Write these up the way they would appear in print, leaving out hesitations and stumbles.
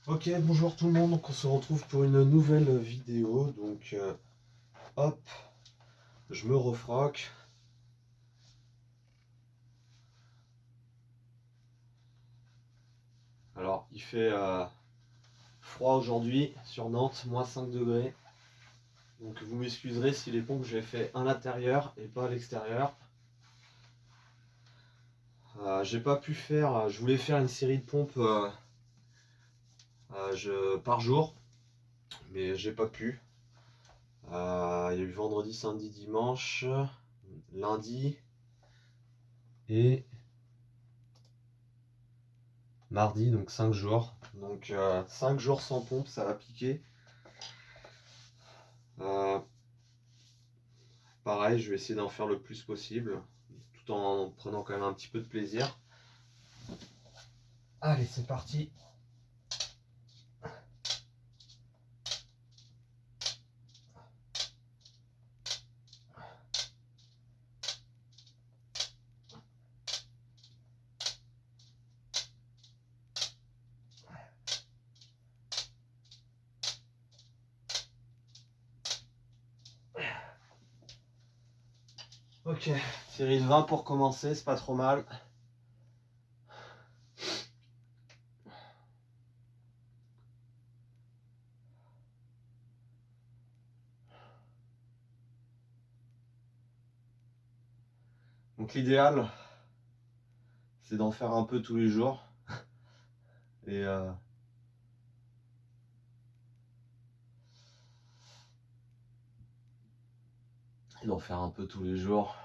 Ok, bonjour tout le monde, donc on se retrouve pour une nouvelle vidéo, donc hop, je me refroque. Alors il fait froid aujourd'hui sur Nantes, moins 5 degrés, donc vous m'excuserez si les pompes j'ai fait à l'intérieur et pas à l'extérieur. J'ai pas pu faire, je voulais faire une série de pompes par jour, mais j'ai pas pu. Il y a eu vendredi, samedi, dimanche, lundi et mardi, donc 5 jours. Donc 5 jours sans pompe, ça va piquer. Euh, Pareil, je vais essayer d'en faire le plus possible, tout en prenant quand même un petit peu de plaisir. Allez, c'est parti. Ok, série de 20 pour commencer, c'est pas trop mal. Donc l'idéal, c'est d'en faire un peu tous les jours. Et d'en faire un peu tous les jours.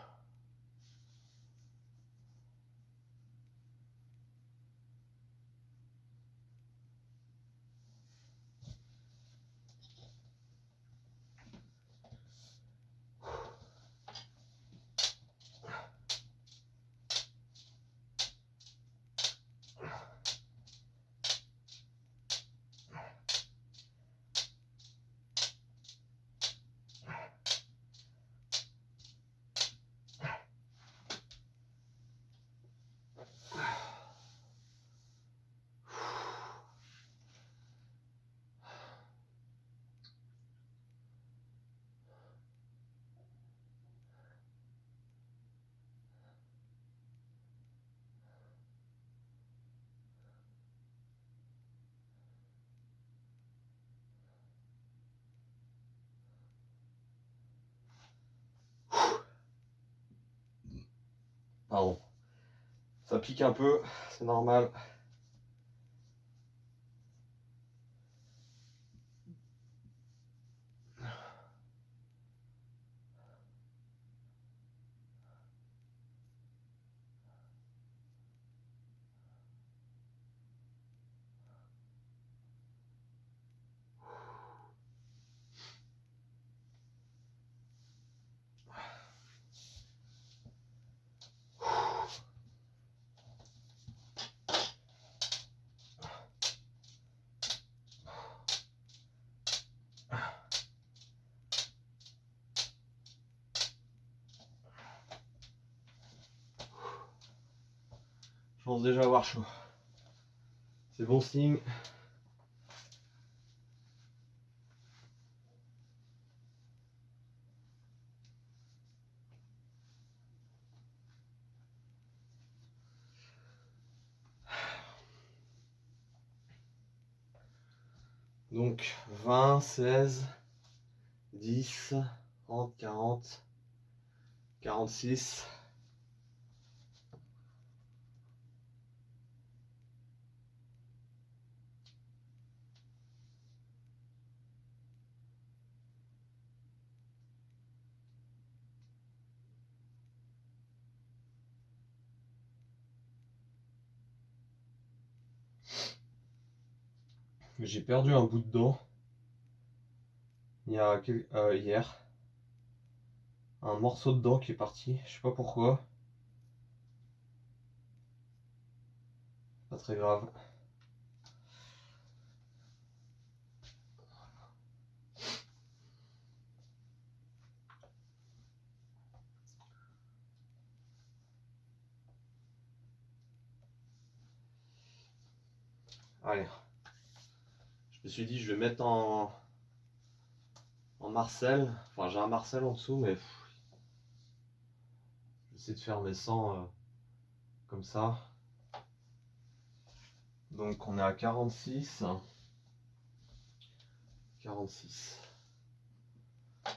Pardon. Ça pique un peu, c'est normal. Je pense déjà avoir chaud. C'est bon signe. Donc 20, 16, 10, 30, 40, 46. J'ai perdu un bout de dent hier. Un morceau de dent qui est parti, je sais pas pourquoi. Pas très grave. Allez. me suis dit, je vais mettre en Marcel. Enfin, j'ai un Marcel en dessous, mais j'essaie de faire mes 100 comme ça. Donc, on est à 46. 46.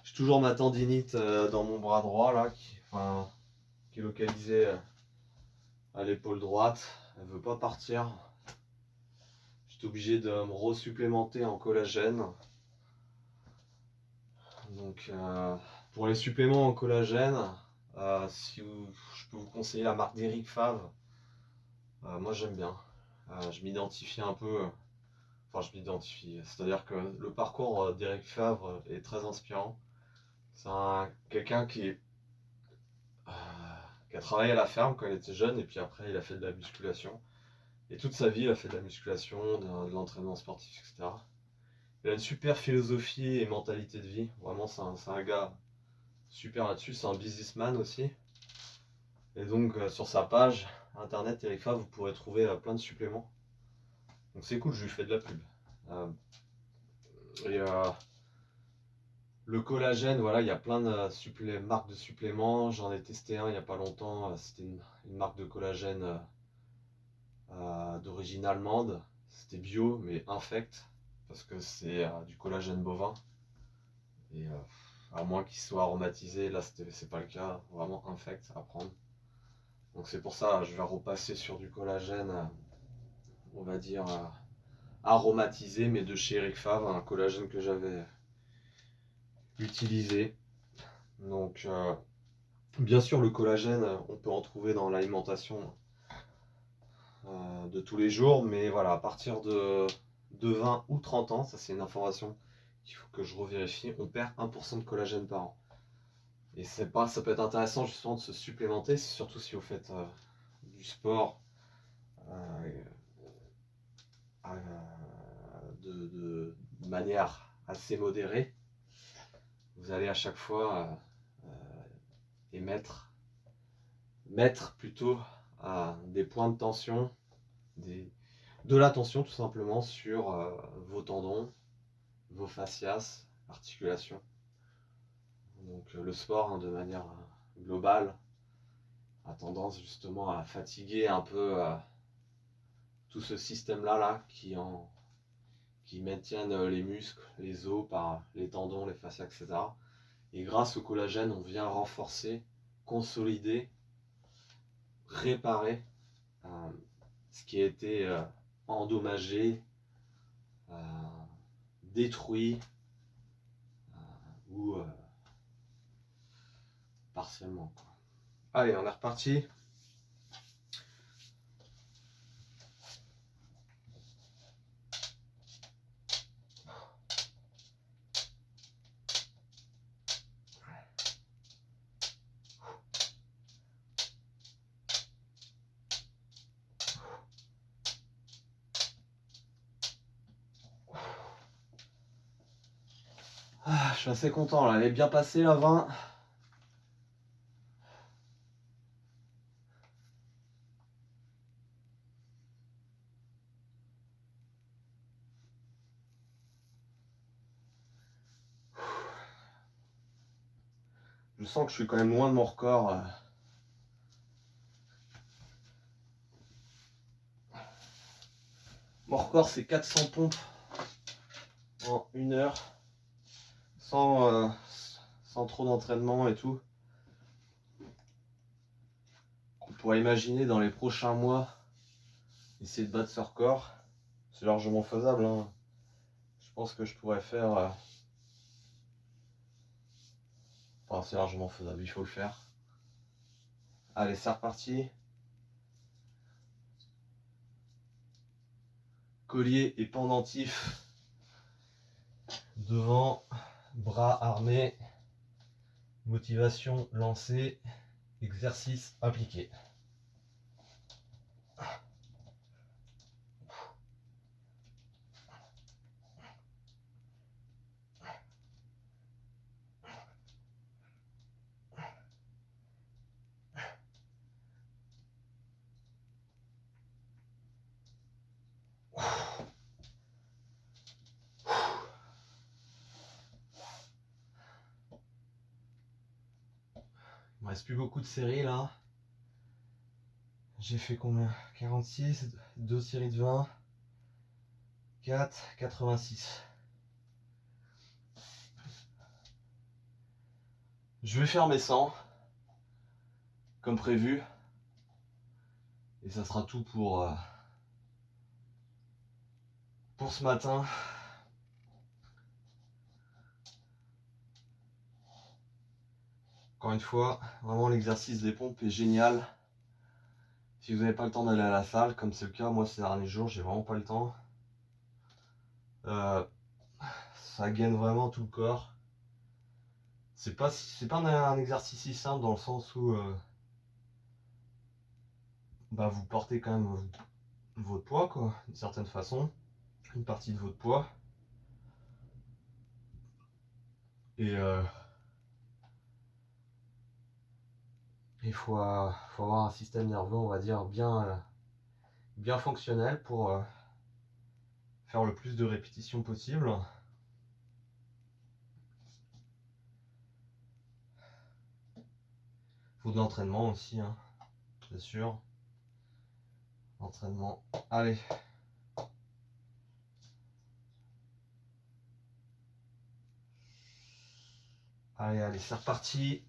J'ai toujours ma tendinite dans mon bras droit, là, qui est localisée à l'épaule droite. Elle veut pas partir. J'étais obligé de me resupplémenter en collagène. Donc, pour les suppléments en collagène, si je peux vous conseiller la marque d'Eric Favre. Moi, j'aime bien. Je m'identifie un peu. Enfin, je m'identifie. C'est-à-dire que le parcours d'Eric Favre est très inspirant. C'est quelqu'un euh, qui a travaillé à la ferme quand il était jeune et puis après, il a fait de la musculation. Et toute sa vie, il a fait de la musculation, de l'entraînement sportif, etc. Il a une super philosophie et mentalité de vie. Vraiment, c'est un gars super là-dessus. C'est un businessman aussi. Et donc, sur sa page internet, Eric Favre, vous pourrez trouver plein de suppléments. Donc, c'est cool, je lui fais de la pub. Et le collagène, voilà, il y a plein de marques de suppléments. J'en ai testé un il n'y a pas longtemps. C'était une marque de collagène d'origine allemande. C'était bio, mais infect. Parce que c'est du collagène bovin. Et à moins qu'il soit aromatisé, là c'est pas le cas, vraiment infect à prendre. Donc c'est pour ça je vais repasser sur du collagène, on va dire aromatisé, mais de chez Eric Favre, un collagène que j'avais utilisé. Donc bien sûr le collagène, on peut en trouver dans l'alimentation de tous les jours, mais voilà, à partir de 20 ou 30 ans, ça c'est une information qu'il faut que je revérifie, on perd 1% de collagène par an. Et ça peut être intéressant justement de se supplémenter, surtout si vous faites du sport de manière assez modérée. Vous allez à chaque fois mettre plutôt des points de tension, de la tension tout simplement sur vos tendons, vos fascias, articulations. Donc le sport, hein, de manière globale, a tendance justement à fatiguer un peu tout ce système-là qui maintiennent les muscles, les os par les tendons, les fascias, etc. Et grâce au collagène, on vient renforcer, consolider, réparer ce qui a été endommagé, détruit ou partiellement, quoi. Allez, on est reparti. Je suis assez content là, elle est bien passée la 20. Je sens que je suis quand même loin de mon record. Mon record c'est 400 pompes en 1 heure, sans trop d'entraînement et tout. On pourrait imaginer dans les prochains mois essayer de battre ce record. C'est largement faisable, hein. Je pense que je pourrais faire... Enfin, c'est largement faisable, il faut le faire. Allez, c'est reparti. Collier et pendentif devant, bras armés, motivation lancée, exercice appliqué. me reste plus beaucoup de séries là. J'ai fait combien? 46, 2 séries de 20, 4, 86. Je vais faire mes 100 comme prévu. Et ça sera tout pour ce matin. Encore une fois, vraiment l'exercice des pompes est génial. Si vous n'avez pas le temps d'aller à la salle, comme c'est le cas, moi ces derniers jours, j'ai vraiment pas le temps. Ça gaine vraiment tout le corps. C'est pas un exercice si simple dans le sens où vous portez quand même votre poids, quoi, d'une certaine façon, une partie de votre poids. Et il faut avoir un système nerveux, on va dire, bien fonctionnel pour faire le plus de répétitions possible. Faut de l'entraînement aussi, hein, bien sûr. Entraînement. Allez. Allez, c'est reparti.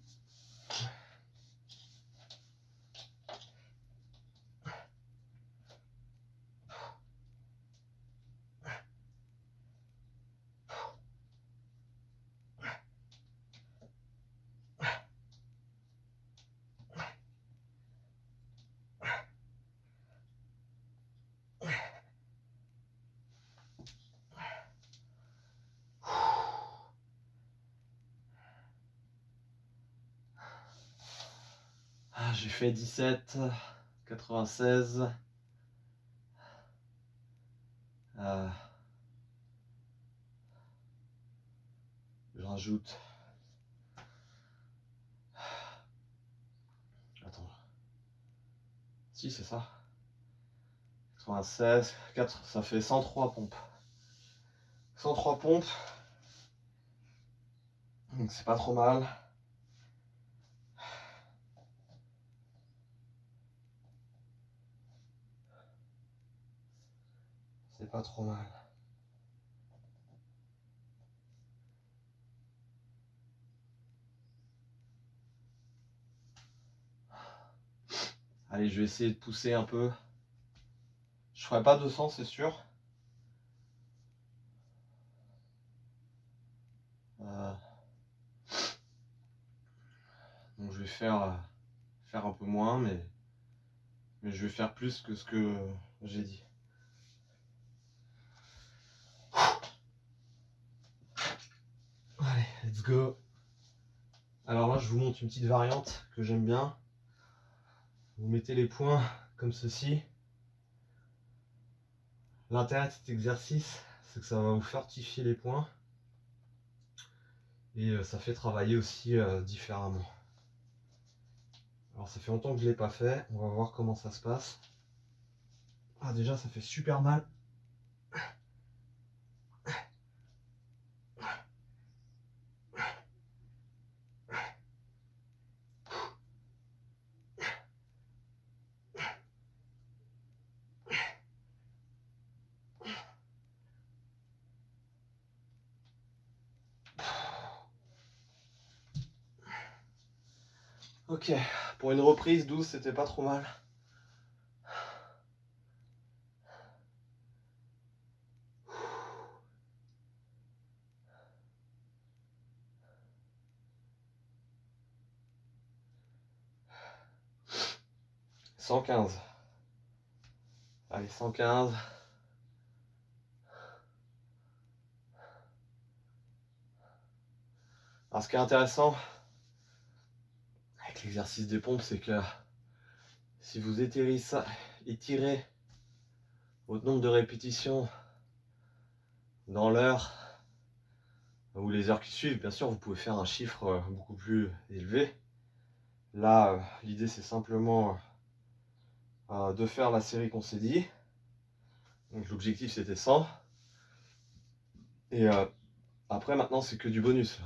J'ai fait 17, 96. Je rajoute. Attends. Si, c'est ça. 96, 4, ça fait 103 pompes. 103 pompes. Donc c'est pas trop mal. C'est pas trop mal. Allez, je vais essayer de pousser un peu. Je ferai pas 200, c'est sûr. Donc je vais faire un peu moins, mais je vais faire plus que ce que j'ai dit. Allez, let's go. Alors là, je vous montre une petite variante que j'aime bien. Vous mettez les poings comme ceci. L'intérêt de cet exercice, c'est que ça va vous fortifier les poings. Et ça fait travailler aussi différemment. Alors ça fait longtemps que je ne l'ai pas fait. On va voir comment ça se passe. Ah, déjà, ça fait super mal. Ok, pour une reprise 12, c'était pas trop mal. « 115. Allez, 115. Alors ce qui est intéressant avec l'exercice des pompes, c'est que si vous étirez votre nombre de répétitions dans l'heure ou les heures qui suivent, bien sûr, vous pouvez faire un chiffre beaucoup plus élevé. Là, l'idée, c'est simplement de faire la série qu'on s'est dit. Donc l'objectif, c'était 100. Et après, maintenant, c'est que du bonus.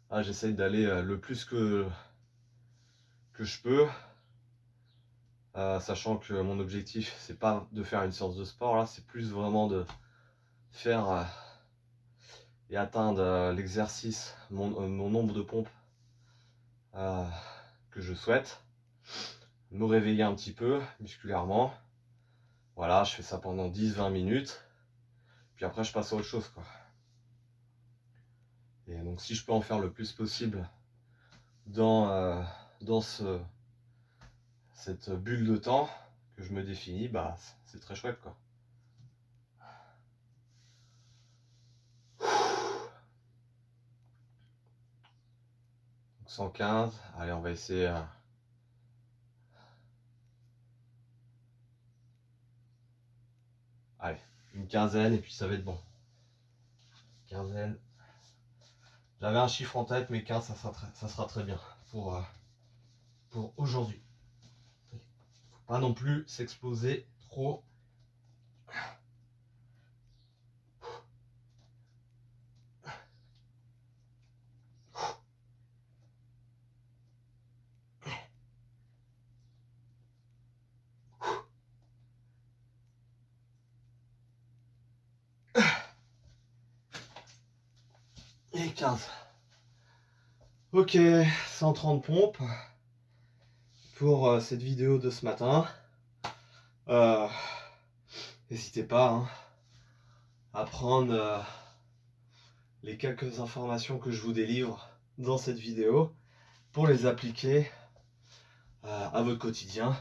Là, j'essaye d'aller le plus que que je peux. Sachant que mon objectif, c'est pas de faire une séance de sport, là, c'est plus vraiment de faire et atteindre l'exercice, mon nombre de pompes que je souhaite. Me réveiller un petit peu musculairement. Voilà, je fais ça pendant 10-20 minutes. Puis après, je passe à autre chose, quoi. Et donc, si je peux en faire le plus possible dans cette bulle de temps que je me définis, bah, c'est très chouette, quoi. Donc 115, allez, on va essayer. Allez, une quinzaine et puis ça va être bon. Quinzaine. J'avais un chiffre en tête, mais 15, ça sera très bien pour aujourd'hui. Faut pas non plus s'exploser trop. Et 15. Ok, 130 pompes pour cette vidéo de ce matin. N'hésitez pas hein, à prendre les quelques informations que je vous délivre dans cette vidéo pour les appliquer à votre quotidien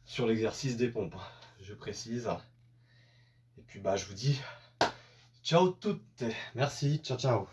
sur l'exercice des pompes. Je précise. Et puis bah je vous dis ciao toutes. Merci, ciao ciao.